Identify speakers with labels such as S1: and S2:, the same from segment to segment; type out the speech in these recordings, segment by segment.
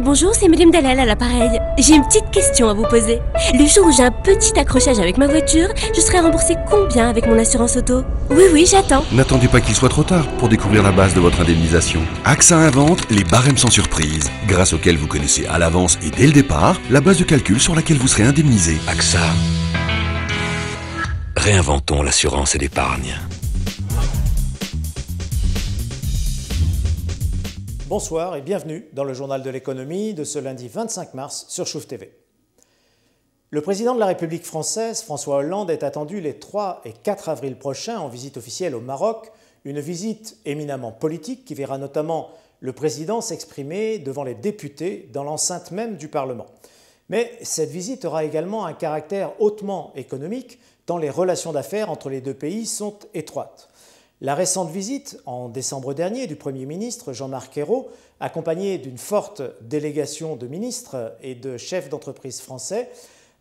S1: Oui, bonjour, c'est Madame Dalal à l'appareil. J'ai une petite question à vous poser. Le jour où j'ai un petit accrochage avec ma voiture, je serai remboursée combien avec mon assurance auto? Oui, j'attends.
S2: N'attendez pas qu'il soit trop tard pour découvrir la base de votre indemnisation. AXA invente les barèmes sans surprise, grâce auxquels vous connaissez à l'avance et dès le départ la base de calcul sur laquelle vous serez indemnisé. AXA. Réinventons l'assurance et l'épargne.
S3: Bonsoir et bienvenue dans le journal de l'économie de ce lundi 25 mars sur Chouf TV. Le président de la République française, François Hollande, est attendu les 3 et 4 avril prochains en visite officielle au Maroc, une visite éminemment politique qui verra notamment le président s'exprimer devant les députés dans l'enceinte même du Parlement. Mais cette visite aura également un caractère hautement économique, tant les relations d'affaires entre les deux pays sont étroites. La récente visite, en décembre dernier, du Premier ministre Jean-Marc Ayrault, accompagné d'une forte délégation de ministres et de chefs d'entreprise français,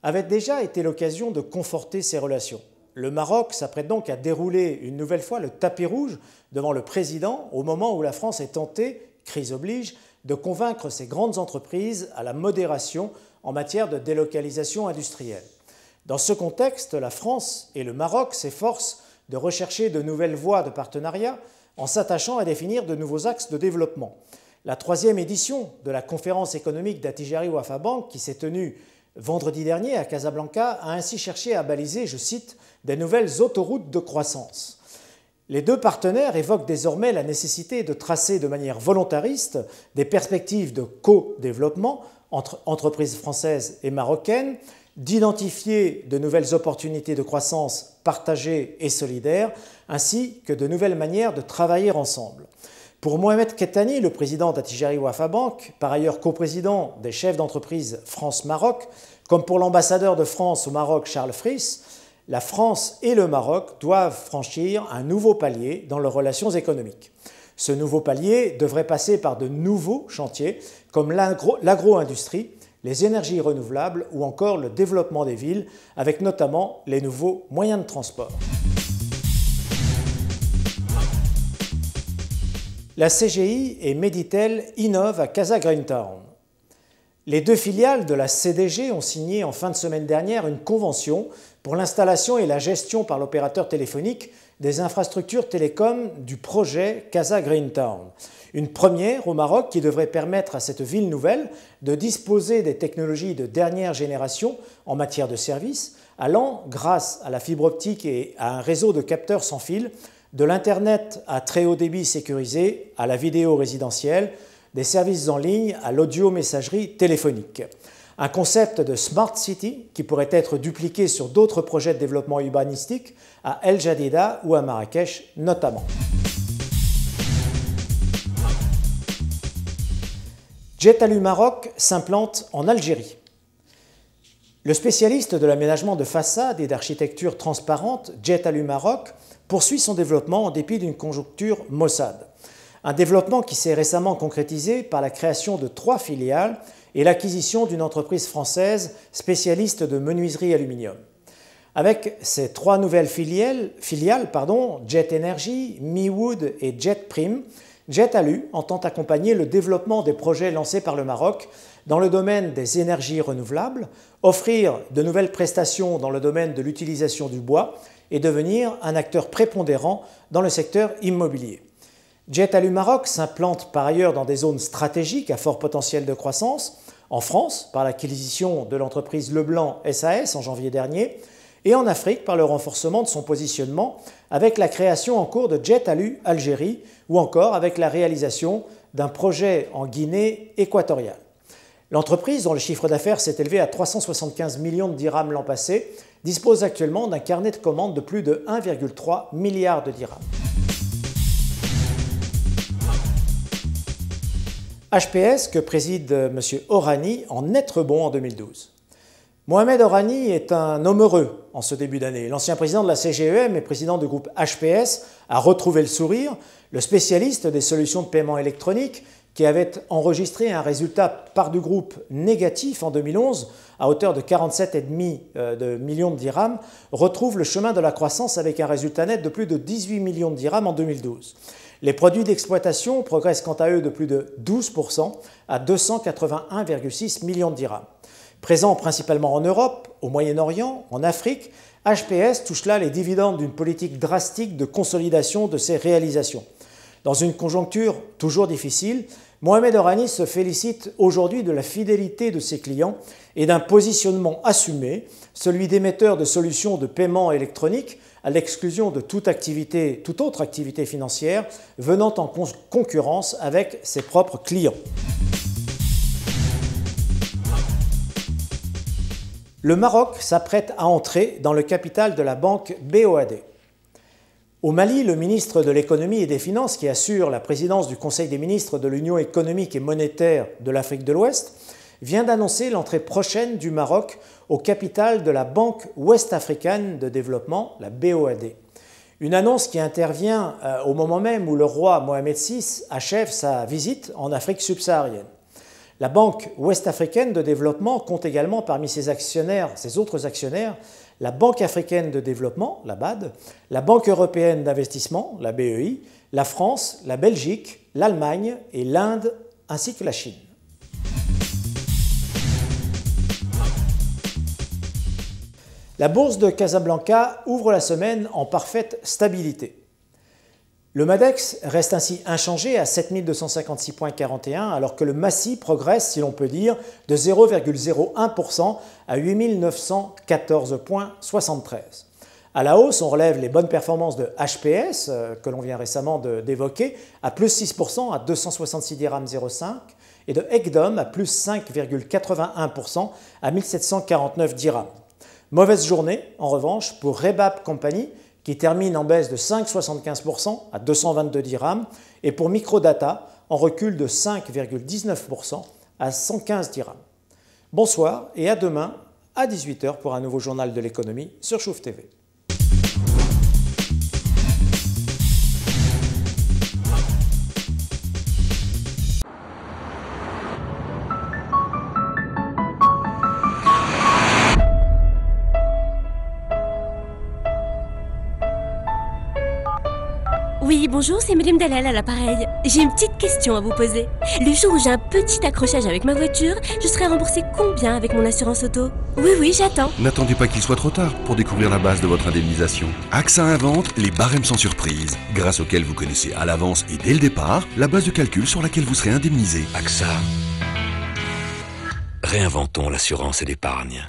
S3: avait déjà été l'occasion de conforter ces relations. Le Maroc s'apprête donc à dérouler une nouvelle fois le tapis rouge devant le président au moment où la France est tentée, crise oblige, de convaincre ses grandes entreprises à la modération en matière de délocalisation industrielle. Dans ce contexte, la France et le Maroc s'efforcent de rechercher de nouvelles voies de partenariat en s'attachant à définir de nouveaux axes de développement. La 3e édition de la conférence économique d'Attijari Wafa Bank, qui s'est tenue vendredi dernier à Casablanca, a ainsi cherché à baliser, je cite, « des nouvelles autoroutes de croissance ». Les deux partenaires évoquent désormais la nécessité de tracer de manière volontariste des perspectives de co-développement entre entreprises françaises et marocaines, d'identifier de nouvelles opportunités de croissance partagées et solidaires, ainsi que de nouvelles manières de travailler ensemble. Pour Mohamed Kettani, le président d'Attijari Wafa Bank, par ailleurs coprésident des chefs d'entreprise France-Maroc, comme pour l'ambassadeur de France au Maroc, Charles Friss, la France et le Maroc doivent franchir un nouveau palier dans leurs relations économiques. Ce nouveau palier devrait passer par de nouveaux chantiers comme l'agro-industrie, les énergies renouvelables ou encore le développement des villes, avec notamment les nouveaux moyens de transport. La CGI et Meditel innovent à Casa Greentown. Les deux filiales de la CDG ont signé en fin de semaine dernière une convention pour l'installation et la gestion par l'opérateur téléphonique des infrastructures télécom du projet Casa Greentown. Une première au Maroc qui devrait permettre à cette ville nouvelle de disposer des technologies de dernière génération en matière de services, allant, grâce à la fibre optique et à un réseau de capteurs sans fil, de l'Internet à très haut débit sécurisé à la vidéo résidentielle, des services en ligne à l'audio-messagerie téléphonique. Un concept de Smart City qui pourrait être dupliqué sur d'autres projets de développement urbanistique à El Jadida ou à Marrakech notamment. Jetalu Maroc s'implante en Algérie. Le spécialiste de l'aménagement de façade et d'architecture transparente, Jetalu Maroc, poursuit son développement en dépit d'une conjoncture maussade. Un développement qui s'est récemment concrétisé par la création de 3 filiales et l'acquisition d'une entreprise française spécialiste de menuiserie aluminium. Avec ces 3 nouvelles filiales, Jet Energy, MeWood et Jet Prim, Jetalu entend accompagner le développement des projets lancés par le Maroc dans le domaine des énergies renouvelables, offrir de nouvelles prestations dans le domaine de l'utilisation du bois et devenir un acteur prépondérant dans le secteur immobilier. Jetalu Maroc s'implante par ailleurs dans des zones stratégiques à fort potentiel de croissance, en France par l'acquisition de l'entreprise Leblanc SAS en janvier dernier, et en Afrique par le renforcement de son positionnement avec la création en cours de Jetalu Algérie ou encore avec la réalisation d'un projet en Guinée équatoriale. L'entreprise, dont le chiffre d'affaires s'est élevé à 375 millions de dirhams l'an passé, dispose actuellement d'un carnet de commandes de plus de 1,3 milliard de dirhams. HPS, que préside M. Orani, en net rebond en 2012. Mohamed Orani est un homme heureux en ce début d'année. L'ancien président de la CGEM et président du groupe HPS a retrouvé le sourire. Le spécialiste des solutions de paiement électronique, qui avait enregistré un résultat part du groupe négatif en 2011 à hauteur de 47,5 millions de dirhams, retrouve le chemin de la croissance avec un résultat net de plus de 18 millions de dirhams en 2012. Les produits d'exploitation progressent quant à eux de plus de 12% à 281,6 millions de dirhams. Présent principalement en Europe, au Moyen-Orient, en Afrique, HPS touche là les dividendes d'une politique drastique de consolidation de ses réalisations. Dans une conjoncture toujours difficile, Mohamed Orani se félicite aujourd'hui de la fidélité de ses clients et d'un positionnement assumé, celui d'émetteur de solutions de paiement électronique à l'exclusion de toute autre activité financière venant en concurrence avec ses propres clients. Le Maroc s'apprête à entrer dans le capital de la banque BOAD. Au Mali, le ministre de l'Économie et des Finances, qui assure la présidence du Conseil des ministres de l'Union économique et monétaire de l'Afrique de l'Ouest, vient d'annoncer l'entrée prochaine du Maroc au capital de la Banque ouest-africaine de développement, la BOAD. Une annonce qui intervient au moment même où le roi Mohamed VI achève sa visite en Afrique subsaharienne. La Banque ouest-africaine de développement compte également parmi ses autres actionnaires, la Banque africaine de développement, la BAD, la Banque européenne d'investissement, la BEI, la France, la Belgique, l'Allemagne et l'Inde, ainsi que la Chine. La bourse de Casablanca ouvre la semaine en parfaite stabilité. Le MADEX reste ainsi inchangé à 7256,41 points alors que le MASSI progresse, si l'on peut dire, de 0,01% à 8914,73 points. À la hausse, on relève les bonnes performances de HPS, que l'on vient récemment d'évoquer, à plus 6% à 266,05 dirhams et de Ekdom à plus 5,81% à 1749 dirhams. Mauvaise journée, en revanche, pour Rebab Company, qui termine en baisse de 5,75% à 222 dirhams, et pour Microdata, en recul de 5,19% à 115 dirhams. Bonsoir et à demain à 18 h pour un nouveau journal de l'économie sur Chouf TV.
S1: Oui, bonjour, c'est Madame Dalal à l'appareil. J'ai une petite question à vous poser. Le jour où j'ai un petit accrochage avec ma voiture, je serai remboursée combien avec mon assurance auto? Oui, j'attends.
S2: N'attendez pas qu'il soit trop tard pour découvrir la base de votre indemnisation. AXA invente les barèmes sans surprise, grâce auxquels vous connaissez à l'avance et dès le départ la base de calcul sur laquelle vous serez indemnisé.
S4: AXA. Réinventons l'assurance et l'épargne.